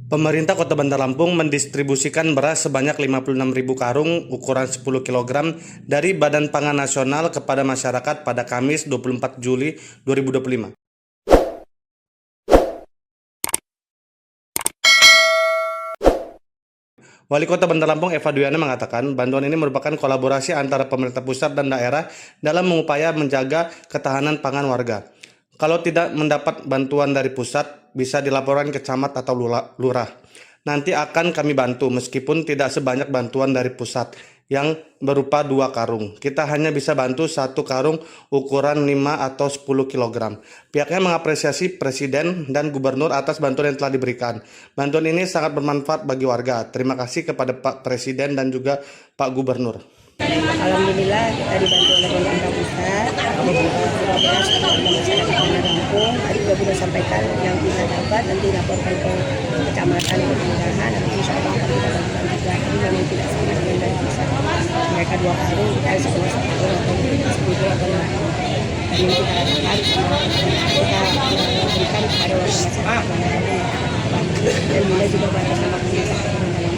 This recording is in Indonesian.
Pemerintah Kota Bandar Lampung mendistribusikan beras sebanyak 56.000 karung ukuran 10 kg dari Badan Pangan Nasional kepada masyarakat pada Kamis 24 Juli 2025. Wali Kota Bandar Lampung Eva Duyana mengatakan bantuan ini merupakan kolaborasi antara pemerintah pusat dan daerah dalam mengupaya menjaga ketahanan pangan warga. Kalau tidak mendapat bantuan dari pusat, bisa dilaporkan ke camat atau lurah. Nanti akan kami bantu meskipun tidak sebanyak bantuan dari pusat yang berupa 2 karung. Kita hanya bisa bantu 1 karung ukuran 5 atau 10 kg. Pihaknya mengapresiasi Presiden dan Gubernur atas bantuan yang telah diberikan. Bantuan ini sangat bermanfaat bagi warga. Terima kasih kepada Pak Presiden dan juga Pak Gubernur. Alhamdulillah kita dibantu oleh pemerintah pusat, beras kepada masyarakat Bandar Lampung. Tadi sudah sampaikan yang bisa dapat nanti laporkan ke kecamatan ke kelurahan, nanti insya Allah akan kita bantukan juga. Tapi memang tidak sama dengan dari pusat. Mereka 2 karung, kita sekolah 1 atau 10 atau 5. Dan ini kita lakukan kita berikan kepada warga masyarakat Bandar Lampung. Dan mulai juga bantu sama pemerintah